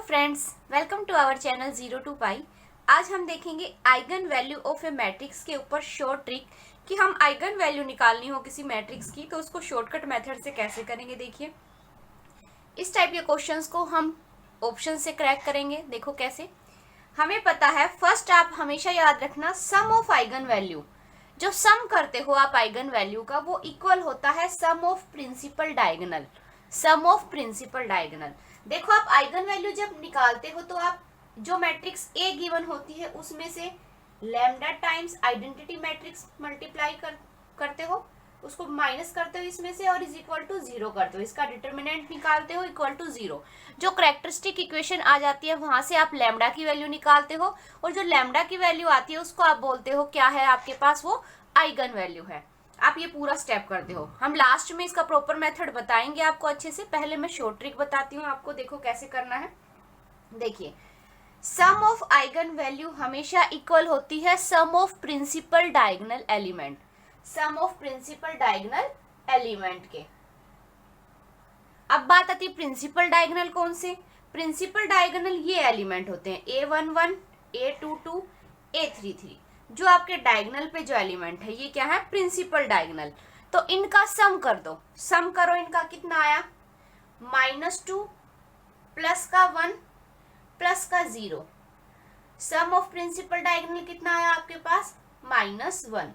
Friends, welcome to our channel 0 to pi. आज हम देखेंगे eigen value of a matrix के ऊपर शॉर्ट ट्रिक कि हम आइगन वैल्यू निकालनी हो किसी मैट्रिक्स की तो उसको शॉर्टकट मेथड से कैसे करेंगे। देखिए, इस टाइप के क्वेश्चंस को हम ऑप्शन से क्रैक करेंगे। देखो कैसे। हमें पता है, फर्स्ट आप हमेशा याद रखना, सम ऑफ आइगन वैल्यू, जो सम करते हो आप आइगन वैल्यू का, वो इक्वल होता है sum of principal diagonal. Sum of principal diagonal. देखो, आप आइगन वैल्यू जब निकालते हो तो आप जो मैट्रिक्स ए गिवन होती है उसमें से lambda times identity matrix multiply करते हो, उसको माइनस करते हो इसमें से और इज इक्वल टू 0 करते हो। इसका डिटर्मिनेंट निकालते हो इक्वल टू 0। जो कैरेक्टरिस्टिक इक्वेशन आ जाती है वहां से आप लैम्डा की वैल्यू निकालते हो और जो लैम्डा की वैल्यू आती है उसको आप बोलते हो क्या है आपके पास, वो आइगन वैल्यू है। आप ये पूरा स्टेप करते हो। हम लास्ट में इसका प्रॉपर मेथड बताएंगे आपको अच्छे से। पहले मैं शॉर्ट ट्रिक बताती हूँ आपको। देखो कैसे करना है। देखिए, सम ऑफ आइगन वैल्यू हमेशा इक्वल होती है sum of principal diagonal element. Sum of principal diagonal element के। अब बात आती है प्रिंसिपल डायगोनल कौन से। प्रिंसिपल डायगोनल ये एलिमेंट होते हैं A11, A22, A33। जो आपके डायगोनल पे जो एलिमेंट है ये क्या है, प्रिंसिपल डायगोनल। तो इनका सम कर दो। सम करो, इनका कितना आया, -2 प्लस का 1 प्लस का 0। सम ऑफ प्रिंसिपल डायगोनल कितना आया आपके पास, -1।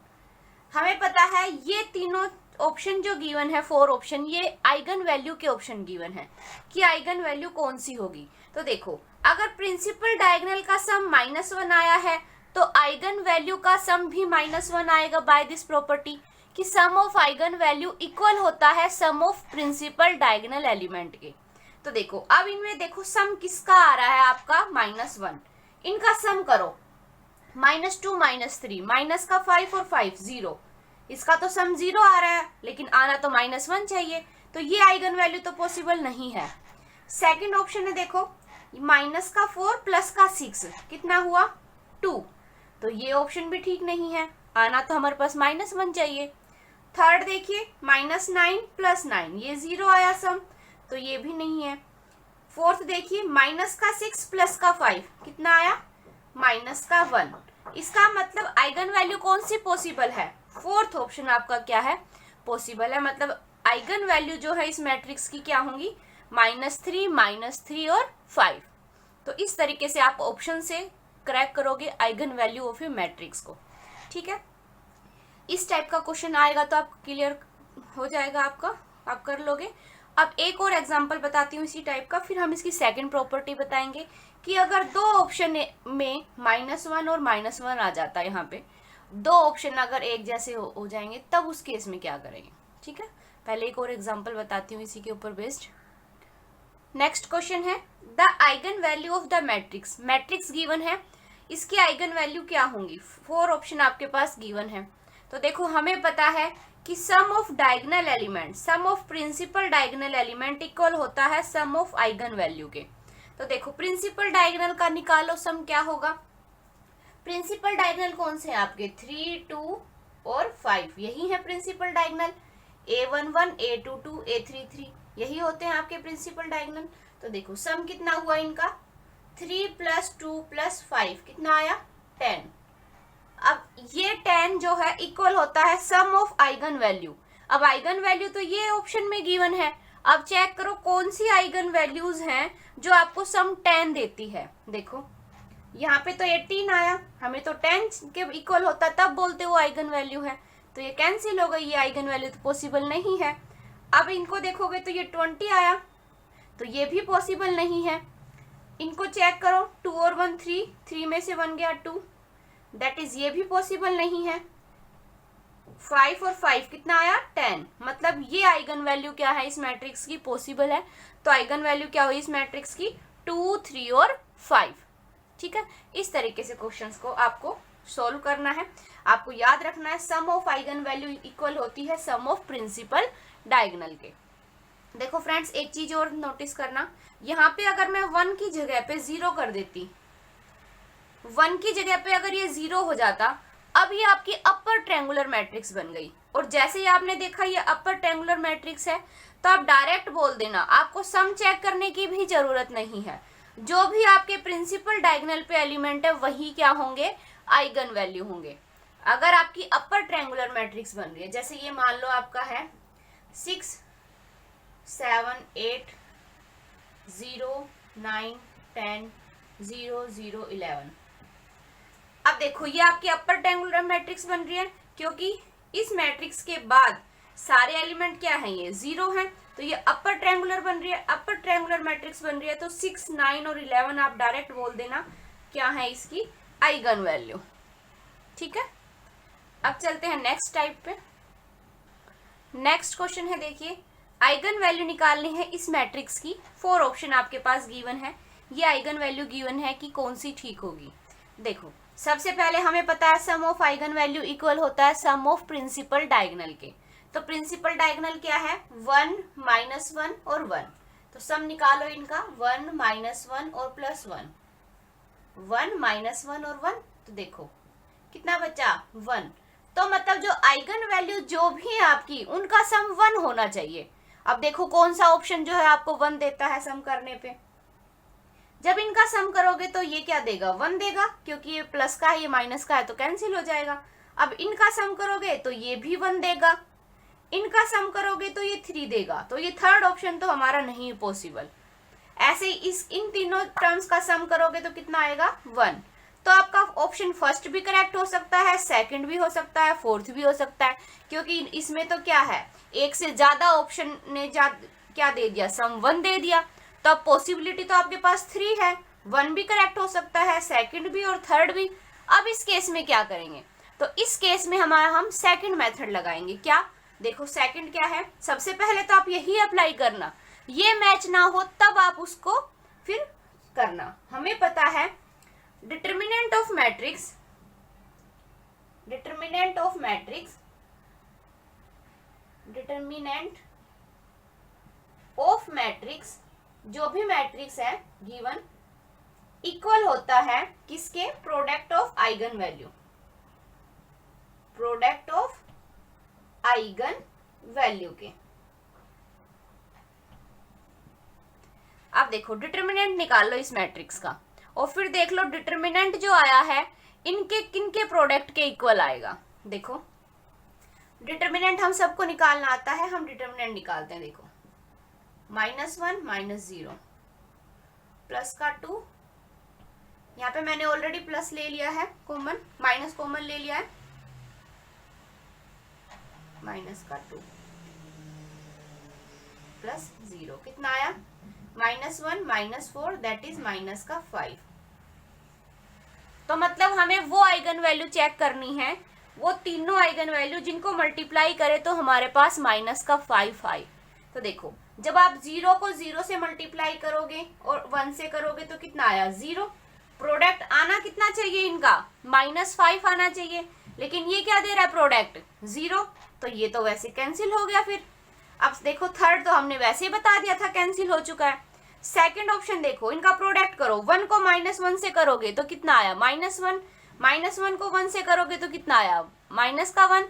हमें पता है ये तीनों ऑप्शन जो गिवन है, 4 ऑप्शन, ये आइगन वैल्यू के ऑप्शन गिवन है कि आइगन वैल्यू कौन सी होगी। तो देखो, अगर प्रिंसिपल डायगोनल का सम -1 आया है तो आइगन वैल्यू का सम भी -1 आएगा बाय दिस प्रॉपर्टी कि sum of eigen value equal होता है sum of principal diagonal element के। तो देखो, अब इनमें देखो सम किसका आ रहा है आपका, -1। इनका सम करो, -2 -3 माइनस का 5 और 5 0। इसका तो सम 0 आ रहा है लेकिन आना तो -1 चाहिए, तो ये आइगन वैल्यू तो पॉसिबल नहीं है। सेकंड ऑप्शन है, देखो -4 प्लस का 6 कितना हुआ, 2। तो ये ऑप्शन भी ठीक नहीं है, आना तो हमारे पास -1 चाहिए। थर्ड देखिए, -9 प्लस 9, ये 0 आया सम, तो ये भी नहीं है। फोर्थ देखिए, -6 प्लस का 5 कितना आया, -1। इसका मतलब आइगन वैल्यू कौन सी पॉसिबल है, फोर्थ ऑप्शन आपका क्या है, पॉसिबल है। मतलब आइगन वैल्यू जो है इस मैट्रिक्स की क्या होंगी, -3 और 5। तो इस तरीके से आप ऑप्शन से क्रैक करोगे eigen value of a matrix को। ठीक है, इस टाइप का क्वेश्चन आएगा तो आप क्लियर हो जाएगा आपका, आप कर लोगे। अब एक और एग्जांपल बताती हूँ इसी टाइप का, फिर हम इसकी सेकंड प्रॉपर्टी बताएंगे कि अगर दो ऑप्शन में -1 और -1 आ जाता है, यहाँ पे दो ऑप्शन अगर एक जैसे हो जाएंगे तब उस केस में क्या करेंगे। ठीक है, पहले एक और एग्जाम्पल बताती हूँ इसी के ऊपर बेस्ड। नेक्स्ट क्वेश्चन है, the eigen value of the matrix. Matrix given है, इसकी आइगन वैल्यू क्या होंगी, 4 ऑप्शन आपके पास गिवन है। तो देखो, हमें पता है कि sum of diagonal element, sum of principal diagonal element equal होता है सम ऑफ आइगन वैल्यू के। तो देखो, प्रिंसिपल डायगोनल का निकालो सम क्या होगा। प्रिंसिपल डायगोनल कौन से हैं आपके, 3, 2 और 5, यही है principal diagonal. A11, A22, A33 यही होते हैं आपके प्रिंसिपल डायगोनल। तो देखो सम कितना हुआ इनका, 3 + 2 + 5 कितना आया, 10। अब ये 10 जो है इक्वल होता है सम ऑफ आइगन वैल्यू। अब आइगन वैल्यू तो ये ऑप्शन में गिवन है। अब चेक करो कौन सी आइगन वैल्यूज हैं जो आपको सम 10 देती है। देखो यहाँ पे तो 18 आया, हमें तो 10 के इक्वल होता तब बोलते वो आइगन वैल्यू है, तो ये कैंसिल हो गई, ये आइगन वैल्यू तो पॉसिबल नहीं है। अब इनको देखोगे तो ये 20 आया, तो ये भी पॉसिबल नहीं है। इनको चेक करो, 2 और 1 3, 3 में से 1 गया 2, दैट इज ये भी पॉसिबल नहीं है। 5 और 5 कितना आया, 10। मतलब ये आइगन वैल्यू क्या है इस मैट्रिक्स की, पॉसिबल है। तो आइगन वैल्यू क्या हुई इस मैट्रिक्स की, 2, 3 और 5। ठीक है, इस तरीके से क्वेश्चंस को आपको सोल्व करना है। आपको याद रखना है sum of eigen value equal होती है सम ऑफ प्रिंसिपल डायगोनल के। देखो फ्रेंड्स, एक चीज और नोटिस करना, यहाँ पे अगर मैं 1 की जगह पे 0 कर देती, 1 की जगह पे अगर ये 0 हो जाता, अब ये आपकी अपर ट्रायंगुलर मैट्रिक्स बन गई। और जैसे ही आपने देखा ये अपर ट्रायंगुलर मैट्रिक्स है तो आप डायरेक्ट बोल देना, आपको सम चेक करने की भी जरूरत नहीं है। जो भी आपके प्रिंसिपल डायगोनल पे एलिमेंट है वही क्या होंगे, आइगन वैल्यू होंगे। अगर आपकी अपर ट्रायंगुलर मैट्रिक्स बन रही है, जैसे ये मान लो आपका है 6 7 8 0 9 10 0 0 11। अब देखो ये आपकी अपर ट्रायंगुलर मैट्रिक्स बन रही है, क्योंकि इस मैट्रिक्स के बाद सारे एलिमेंट क्या हैं, ये 0 हैं, तो ये अपर ट्रायंगुलर बन रही है, अपर ट्रायंगुलर मैट्रिक्स बन रही है। तो 6 9 और 11 आप डायरेक्ट बोल देना क्या है इसकी आइगन वैल्यू। ठीक है, अब चलते हैं नेक्स्ट टाइप पे। नेक्स्ट क्वेश्चन है, देखिए आइगन वैल्यू निकालनी है इस मैट्रिक्स की। 4 ऑप्शन आपके पास गिवन है, ये आइगन वैल्यू गिवन है कि कौन सी ठीक होगी। देखो सबसे पहले हमें पता है sum of eigen value equal होता है सम ऑफ प्रिंसिपल डायगोनल के। तो प्रिंसिपल डायगोनल क्या है, 1 -1 और 1। तो सम निकालो इनका, 1 -1 और +1, 1 -1 और 1। तो देखो कितना बचा, 1। तो मतलब जो आइगन वैल्यू जो भी है आपकी उनका सम 1 होना चाहिए। अब देखो कौन सा ऑप्शन जो है आपको 1 देता है सम करने पे। जब इनका सम करोगे तो ये क्या देगा, 1 देगा, क्योंकि ये प्लस का है ये माइनस का है तो कैंसिल हो जाएगा। अब इनका सम करोगे तो ये भी 1 देगा, इनका सम करोगे तो ये 3 देगा। तो ये थर्ड ऑप्शन तो हमारा नहीं पॉसिबल। ऐसे ही इन तीनों टर्म्स का सम करोगे तो कितना आएगा, 1। तो आपका ऑप्शन फर्स्ट भी करेक्ट हो सकता है, सेकंड भी हो सकता है, फोर्थ भी हो सकता है, क्योंकि इसमें तो क्या है, एक से ज्यादा ऑप्शन ने क्या दे दिया, सम 1 दे दिया। तो अब पॉसिबिलिटी तो आपके पास 3 है, 1 भी करेक्ट हो सकता है, सेकंड भी और थर्ड भी। अब इस केस में क्या करेंगे, तो इस केस में हम सेकंड मेथड लगाएंगे। क्या, देखो सेकंड क्या है, सबसे पहले तो आप यही अप्लाई करना, ये मैच ना हो तब आप उसको फिर करना। हमें पता है determinant of matrix, determinant of matrix, determinant of matrix, जो भी मैट्रिक्स है गिवन, इक्वल होता है किसके, product of eigen value, product of eigen value के। अब देखो डिटर्मिनेंट निकाल लो इस मैट्रिक्स का, और फिर देख लो डिटर्मिनेंट जो आया है इनके किनके प्रोडक्ट के इक्वल आएगा। देखो डिटर्मिनेंट हम सबको निकालना आता है, हम डिटर्मिनेंट निकालते हैं। देखो -1 -0 प्लस का 2, यहाँ पे मैंने ऑलरेडी प्लस ले लिया है कॉमन, माइनस कॉमन ले लिया है, माइनस का 2 प्लस 0 कितना आया, -1 -4 दैट इज माइनस का 5। तो मतलब हमें वो आइगन वैल्यू चेक करनी है, वो तीनों आइगन वैल्यू जिनको मल्टीप्लाई करे तो हमारे पास माइनस का 5 आए। तो देखो जब आप 0 को 0 से मल्टीप्लाई करोगे और 1 से करोगे तो कितना आया, 0। प्रोडक्ट आना कितना चाहिए इनका, -5 आना चाहिए, लेकिन ये क्या दे रहा है प्रोडक्ट, 0। तो ये तो वैसे कैंसिल हो गया। फिर अब देखो थर्ड तो हमने वैसे ही बता दिया था कैंसिल हो चुका है। सेकंड ऑप्शन देखो, इनका प्रोडक्ट करो, 1 को -1 से करोगे तो कितना आया, -1, -1 को 1 से करोगे तो कितना आया, -1।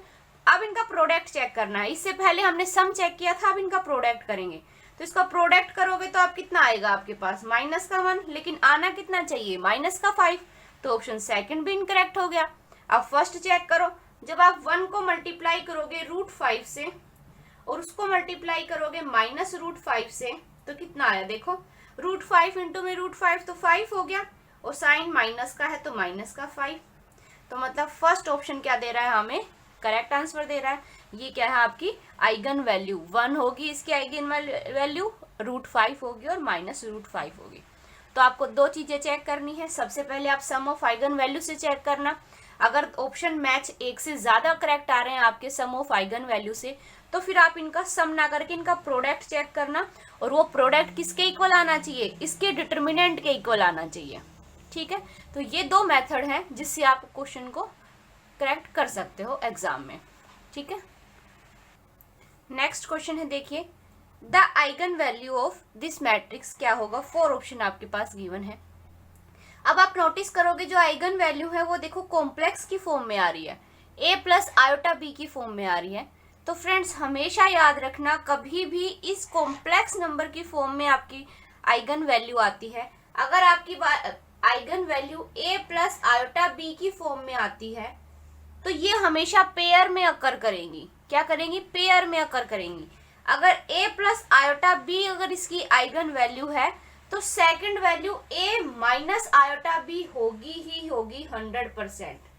अब इनका प्रोडक्ट चेक करना है, इससे पहले हमने सम चेक किया था, अब इनका प्रोडक्ट करेंगे। तो इसका प्रोडक्ट करोगे तो अब कितना आएगा आपके पास, -1, लेकिन आना कितना चाहिए, -5। तो ऑप्शन सेकंड भी इनकरेक्ट हो गया। अब फर्स्ट चेक करो, जब आप 1 को मल्टीप्लाई करोगे √5 से और उसको मल्टीप्लाई करोगे -√5 से तो कितना आया, देखो √5 इंटू में √5 तो 5 हो गया, और साइन माइनस का है तो माइनस का 5। तो मतलब फर्स्ट ऑप्शन क्या दे रहा है, हमें करेक्ट आंसर दे रहा है। ये क्या है आपकी आइगन वैल्यू 1 होगी, इसकी आइगन वैल्यू √5 होगी और -√5 होगी। तो आपको दो चीजें चेक करनी है, सबसे पहले आप सम ऑफ आइगन वैल्यू से चेक करना, अगर ऑप्शन मैच एक से ज्यादा करेक्ट आ रहे हैं आपके सम ऑफ आइगन वैल्यू से तो फिर आप इनका सम ना करके इनका प्रोडक्ट चेक करना, और वो प्रोडक्ट किसके इक्वल आना चाहिए, इसके डिटर्मिनेंट के इक्वल आना चाहिए। ठीक है, तो ये दो मेथड हैं जिससे आप क्वेश्चन को करेक्ट कर सकते हो एग्जाम में। ठीक है, नेक्स्ट क्वेश्चन है, देखिए the eigen value of this matrix क्या होगा। 4 ऑप्शन आपके पास गिवन है। अब आप नोटिस करोगे जो आइगन वैल्यू है वो देखो कॉम्प्लेक्स की फॉर्म में आ रही है, a + i की फॉर्म में आ रही है। तो फ्रेंड्स हमेशा याद रखना, कभी भी इस कॉम्प्लेक्स नंबर की फॉर्म में आपकी आइगन वैल्यू आती है अगर आपकी eigen value a plus iota b की फॉर्म में आती है तो ये हमेशा पेयर में अकर करेंगी। क्या करेंगी? पेयर में अकर करेंगी। अगर a प्लस आयोटा b अगर इसकी आइगन वैल्यू है तो second value a minus iota b होगी ही होगी 100%।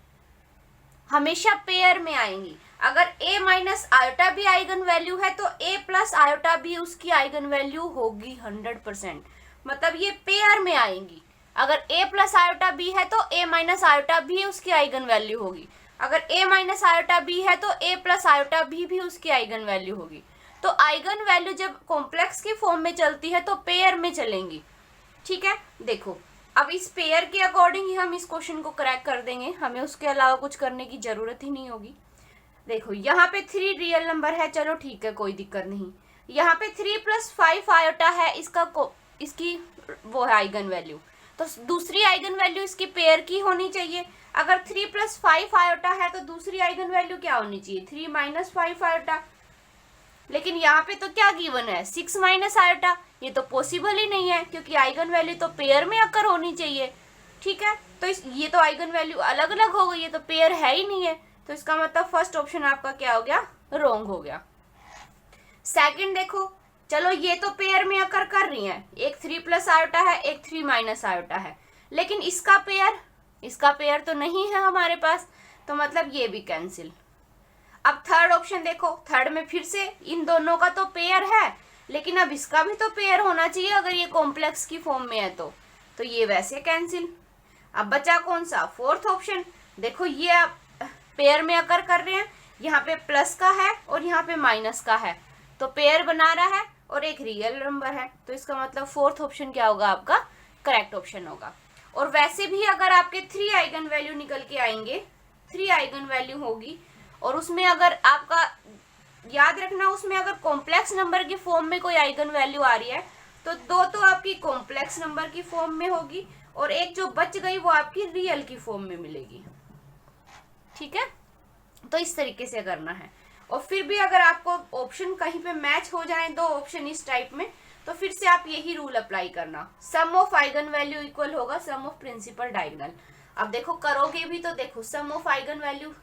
हमेशा पेयर में आएंगी। अगर a minus iota b eigen value है तो a प्लस आयोटा b उसकी आइगन वैल्यू होगी 100%। मतलब ये पेयर में आएंगी। अगर a प्लस आयोटा b है तो a माइनस आयोटा b उसकी आइगन वैल्यू होगी। अगर a माइनस आयोटा b है तो a प्लस आयोटा b भी उसकी आइगन वैल्यू होगी। तो आइगन वैल्यू जब कॉम्प्लेक्स की फॉर्म में चलती है तो पेयर में चलेंगी। ठीक है, देखो अब इस पेयर के अकॉर्डिंग ही हम इस क्वेश्चन को क्रैक कर देंगे, हमें उसके अलावा कुछ करने की जरूरत ही नहीं होगी। देखो यहाँ पे 3 रियल नंबर है, चलो ठीक है कोई दिक्कत नहीं। यहाँ पे 3 प्लस 5 आयोटा है, इसकी वो है आइगन वैल्यू, तो दूसरी आइगन वैल्यू इसकी पेयर की होनी चाहिए। अगर 3 प्लस 5 आयोटा है तो दूसरी आइगन वैल्यू क्या होनी चाहिए? 3 माइनस 5 आयोटा। लेकिन यहाँ पे तो क्या गिवन है? 6 माइनस आयोटा। ये तो पॉसिबल ही नहीं है क्योंकि आइगन वैल्यू तो पेयर में अकर होनी चाहिए। ठीक है, तो ये तो आइगन वैल्यू अलग अलग हो गई, ये तो पेयर है ही नहीं है। तो इसका मतलब फर्स्ट ऑप्शन आपका क्या हो गया? रॉन्ग हो गया। सेकंड देखो, चलो ये तो पेयर में अकर कर रही है, एक 3 प्लस आयोटा है, एक 3 माइनस आयोटा है, लेकिन इसका पेयर तो नहीं है हमारे पास, तो मतलब ये भी कैंसिल। अब थर्ड ऑप्शन देखो, थर्ड में फिर से इन दोनों का तो पेयर है, लेकिन अब इसका भी तो पेयर होना चाहिए अगर ये कॉम्प्लेक्स की फॉर्म में है तो ये वैसे कैंसिल। अब बचा कौन सा? Fourth option. देखो ये आप पेयर में अकर कर रहे हैं, यहाँ पे प्लस का है और यहाँ पे माइनस का है, तो पेयर बना रहा है और एक रियल नंबर है, तो इसका मतलब फोर्थ ऑप्शन क्या होगा? आपका करेक्ट ऑप्शन होगा। और वैसे भी अगर आपके 3 आइगन वैल्यू निकल के आएंगे, 3 आइगन वैल्यू होगी और उसमें अगर आपका याद रखना, उसमें अगर कॉम्प्लेक्स नंबर की फॉर्म में कोई आइगन वैल्यू आ रही है तो 2 तो आपकी कॉम्प्लेक्स नंबर की फॉर्म में होगी और एक जो बच गई वो आपकी रियल की फॉर्म में मिलेगी। ठीक है, तो इस तरीके से करना है। और फिर भी अगर आपको ऑप्शन कहीं पे मैच हो जाए, 2 ऑप्शन इस टाइप में, तो फिर से आप यही रूल अप्लाई करना, सम ऑफ आइगन वैल्यू इक्वल होगा सम ऑफ प्रिंसिपल डायगोनल। अब देखो करोगे भी तो देखो सम ऑफ आइगन वैल्यू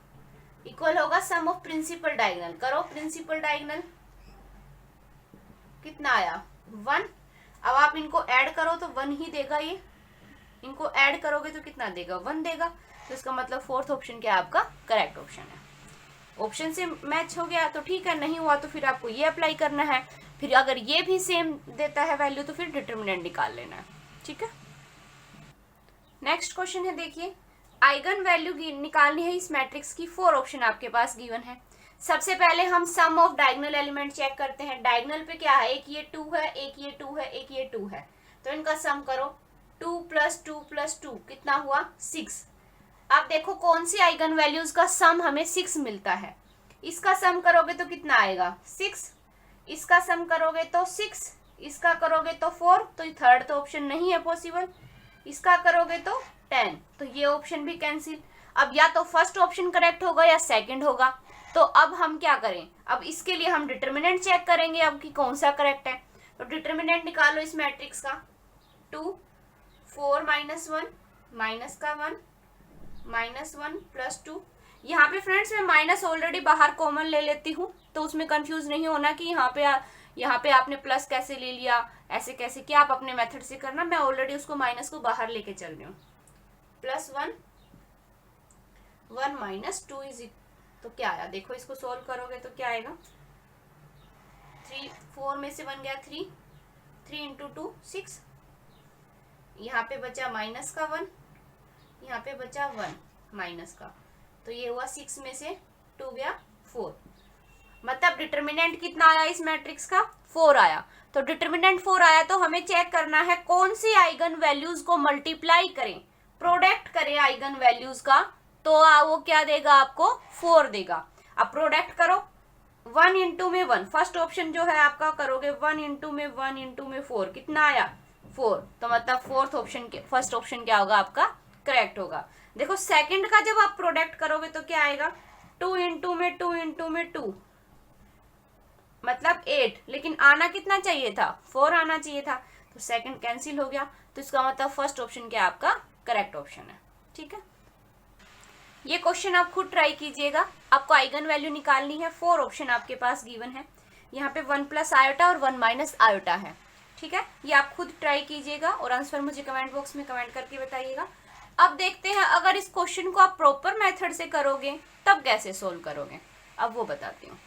इक्वल होगा सम ऑफ प्रिंसिपल डायगोनल। करो प्रिंसिपल डायगोनल, कितना आया? 1। अब आप इनको ऐड करो तो 1 ही देगा, ये इनको ऐड करोगे तो कितना देगा? 1 देगा। तो इसका मतलब फोर्थ ऑप्शन क्या आपका करेक्ट ऑप्शन है। ऑप्शन से मैच हो गया तो ठीक है, नहीं हुआ तो फिर आपको ये अप्लाई करना है। फिर अगर ये भी सेम देता है वैल्यू तो फिर डिटर्मिनेंट निकाल लेना है। ठीक है, नेक्स्ट क्वेश्चन है, देखिए आइगन वैल्यू निकालनी है इस मैट्रिक्स की। 4 ऑप्शन आपके पास गिवन है। सबसे पहले हम सम ऑफ डायगोनल एलिमेंट चेक करते हैं। डायगोनल पे क्या है? एक ये 2 है, एक ये 2 है, एक ये 2 है, तो इनका सम करो। 2 प्लस 2 प्लस 2 कितना हुआ? 6। अब देखो कौन सी आइगन वैल्यूज का सम हमें 6 मिलता है। इसका सम करोगे तो कितना आएगा? 6। इसका सम करोगे तो 6, इसका करोगे तो 4, तो थर्ड तो ऑप्शन नहीं है पॉसिबल। इसका करोगे तो 10, तो ये ऑप्शन भी कैंसिल। अब या तो फर्स्ट ऑप्शन करेक्ट होगा या सेकंड होगा। तो अब हम क्या करें? अब इसके लिए हम डिटर्मिनेंट चेक करेंगे अब कि कौन सा करेक्ट है। तो डिटर्मिनेंट निकालो इस मैट्रिक्स का। 2 4 माइनस 1 माइनस का 1 माइनस 1 प्लस 2। यहाँ पे फ्रेंड्स मैं माइनस ऑलरेडी बाहर कॉमन ले लेती हूँ, तो उसमें कंफ्यूज नहीं होना कि यहाँ पे आपने प्लस कैसे ले लिया, ऐसे कैसे, क्या आप अपने मेथड से करना। मैं ऑलरेडी उसको माइनस को बाहर लेके चल रही हूँ। प्लस 1 1 माइनस 2 इज, तो क्या आया? देखो इसको सोल्व करोगे तो क्या आएगा? 3 4 में से बन गया 3, 3 इंटू 2 6। यहाँ पे बचा माइनस का 1, यहाँ पे बचा 1 माइनस का, तो ये हुआ 6 में से 2 गया 4। मतलब डिटर्मिनेंट कितना आया इस मैट्रिक्स का? 4 आया। तो डिटर्मिनेंट 4 आया तो हमें चेक करना है कौन सी आइगन वैल्यूज को मल्टीप्लाई करें, प्रोडक्ट करें आइगन वैल्यूज का, तो वो क्या देगा आपको? 4 देगा। अब प्रोडक्ट करो 1 इंटू में 1, फर्स्ट ऑप्शन जो है आपका करोगे 1 इंटू में 1 इंटू में 4, कितना आया? 4। तो मतलब फोर्थ ऑप्शन फर्स्ट ऑप्शन क्या होगा आपका? करेक्ट होगा। देखो सेकंड का जब आप प्रोडक्ट करोगे तो क्या आएगा? 2 इंटू में 2 इंटू में 2 मतलब 8, लेकिन आना कितना चाहिए था? 4 आना चाहिए था। तो सेकंड कैंसिल हो गया, तो इसका मतलब फर्स्ट ऑप्शन क्या आपका करेक्ट ऑप्शन है। ठीक है, ये क्वेश्चन आप खुद ट्राई कीजिएगा। आपको आइगन वैल्यू निकालनी है, 4 ऑप्शन आपके पास गिवन है। यहाँ पे 1 प्लस आयोटा और 1 माइनस आयोटा है। ठीक है, ये आप खुद ट्राई कीजिएगा और आंसर मुझे कमेंट बॉक्स में कमेंट करके बताइएगा। अब देखते हैं अगर इस क्वेश्चन को आप प्रॉपर मेथड से करोगे तब कैसे सोल्व करोगे, अब वो बताती हूँ।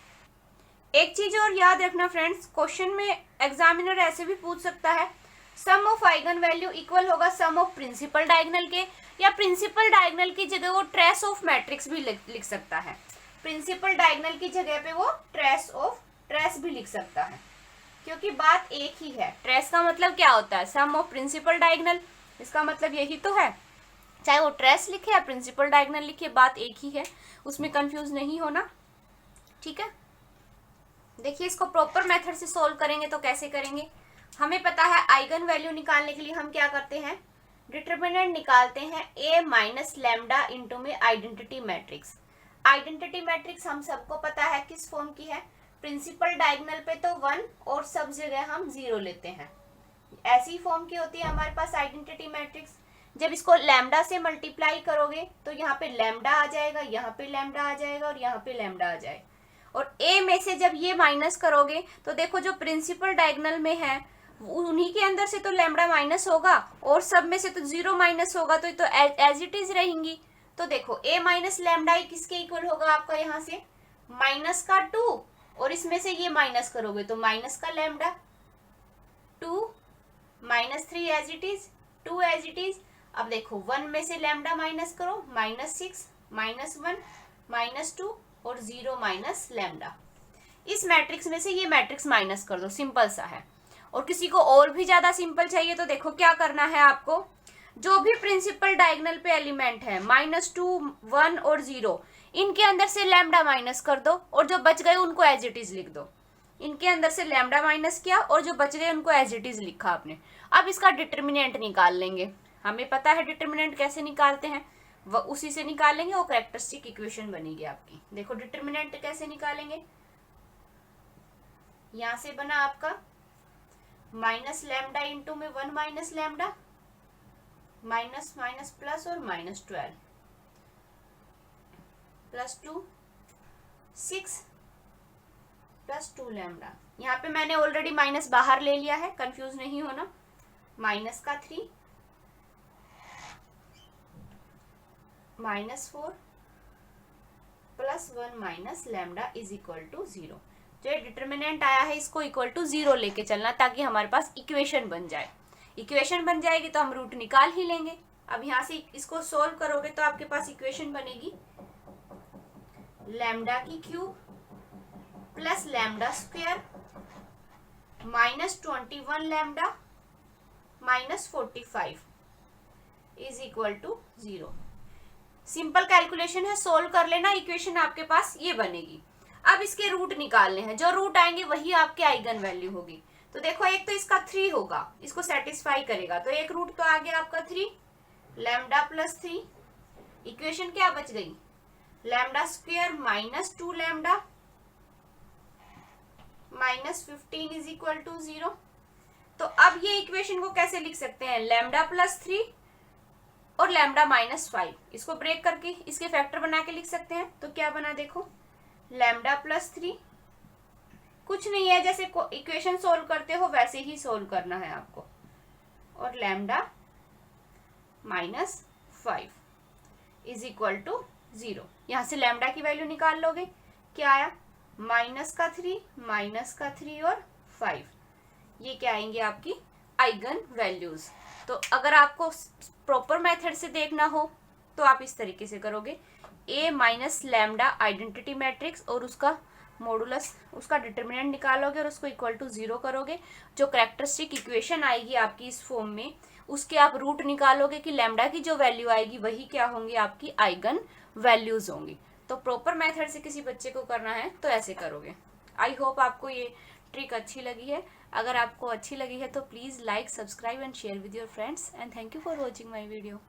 एक चीज और याद रखना फ्रेंड्स, क्वेश्चन में एग्जामिनर ऐसे भी पूछ सकता है sum of eigen value equal होगा सम ऑफ प्रिंसिपल डायगोनल के, या प्रिंसिपल डायगोनल की जगह वो ट्रेस ऑफ मैट्रिक्स भी लिख सकता है। प्रिंसिपल डायगोनल की जगह पे वो ट्रेस भी लिख सकता है, क्योंकि बात एक ही है। ट्रेस का मतलब क्या होता है, सम ऑफ प्रिंसिपल डायगोनल, इसका मतलब यही तो है। चाहे वो ट्रेस लिखे या प्रिंसिपल डायगोनल लिखे, बात एक ही है, उसमें कंफ्यूज नहीं होना। ठीक है, देखिए इसको प्रॉपर मेथड से सोल्व करेंगे तो कैसे करेंगे। हमें पता है आइगन वैल्यू निकालने के लिए हम क्या करते हैं, डिटरमिनेंट निकालते हैं ए माइनस लैम्डा इंटू में आइडेंटिटी मैट्रिक्स। आइडेंटिटी मैट्रिक्स हम सबको पता है किस फॉर्म की है, प्रिंसिपल डायगोनल पे तो 1 और सब जगह हम 0 लेते हैं, ऐसी फॉर्म की होती है हमारे पास आइडेंटिटी मैट्रिक्स। जब इसको लैम्डा से मल्टीप्लाई करोगे तो यहाँ पे लैम्डा आ जाएगा, यहाँ पे लैम्डा आ जाएगा और यहाँ पे लैम्डा आ जाएगा। और ए में से जब ये माइनस करोगे तो देखो जो प्रिंसिपल डायगोनल में है उन्हीं के अंदर से तो लैम्डा माइनस होगा और सब में से तो 0 माइनस होगा, तो एज इट इज रहेंगी। तो देखो ए माइनस लैम्डा किसके इक्वल होगा आपका, यहाँ से माइनस का 2 और इसमें से ये माइनस करोगे तो माइनस का lambda 2 minus 3 as it is 2 as it is. अब देखो 1 में से लैम्डा माइनस करो, -6 -1 -2 और 0 माइनस लैम्डा। इस मैट्रिक्स में से ये मैट्रिक्स माइनस कर दो, सिंपल सा है। और किसी को और भी ज्यादा सिंपल चाहिए तो देखो क्या करना है आपको, जो भी प्रिंसिपल डायगोनल पे एलिमेंट है -2 1 और 0, इनके अंदर से लैम्डा माइनस कर दो और जो बच गए उनको एज इट इज लिख दो। इनके अंदर से लैम्डा माइनस किया और जो बच गए उनको एज इट इज लिखा आपने। अब इसका डिटरमिनेंट निकाल लेंगे, हमें पता है डिटरमिनेंट कैसे निकालते हैं, वो उसी से निकालेंगे, वो कैरेक्टरिस्टिक इक्वेशन बनेगी आपकी। देखो डिटरमिनेंट कैसे निकालेंगे, यहां से बना आपका माइनस लैम्डा इंटू में 1 minus lambda, minus minus plus और -12 +2 6 +2 लैम्डा। यहाँ पे मैंने ऑलरेडी माइनस बाहर ले लिया है, कंफ्यूज नहीं होना। माइनस का 3 -4 +1 minus lambda is equal to 0। जो डिटरमिनेंट आया है इसको इक्वल टू 0 लेके चलना, ताकि हमारे पास इक्वेशन बन जाए। इक्वेशन बन जाएगी तो हम रूट निकाल ही लेंगे। अब यहाँ से इसको सोल्व करोगे तो आपके पास इक्वेशन बनेगी लैम्डा की cube plus lambda square -21 lambda -45 is equal to 0। Simple calculation है, सोल्व कर लेना, इक्वेशन आपके पास ये बनेगी। अब इसके रूट निकालने हैं, जो रूट आएंगे वही आपके आइगन वैल्यू होगी। तो देखो एक तो इसका 3 होगा, इसको सेटिस्फाई करेगा, तो एक रूट तो आ गया आपका 3 लैम्डा प्लस 3। इक्वेशन क्या बच गई, lambda square -2 lambda -15 is equal to 0। तो अब ये इक्वेशन को कैसे लिख सकते हैं, लैम्डा प्लस 3 और लैम्डा -5, इसको ब्रेक करके इसके फैक्टर बना के लिख सकते हैं। तो क्या बना देखो, लैम्डा प्लस 3 कुछ नहीं है, जैसे इक्वेशन सोल्व करते हो वैसे ही सोल्व करना है आपको, और लैम्डा -5 इज इक्वल टू 0। यहां से लैम्डा की वैल्यू निकाल लोगे, क्या आया -3 और 5, ये क्या आएंगे आपकी आइगन वैल्यूज। तो अगर आपको प्रॉपर मेथड से देखना हो तो आप इस तरीके से करोगे, ए माइनस लैम्डा आइडेंटिटी मैट्रिक्स और उसका मॉडुलस, उसका डिटरमिनेंट निकालोगे और उसको इक्वल टू 0 करोगे। जो कैरेक्टरिस्टिक इक्वेशन आएगी आपकी इस फॉर्म में, उसके आप रूट निकालोगे कि लैम्डा की जो वैल्यू आएगी वही क्या होंगी, आपकी आइगन वैल्यूज होंगी। तो प्रॉपर मेथड से किसी बच्चे को करना है तो ऐसे करोगे। आई होप आपको ये ट्रिक अच्छी लगी है। अगर आपको अच्छी लगी है तो please like, subscribe and share with your friends, and thank you for watching my video.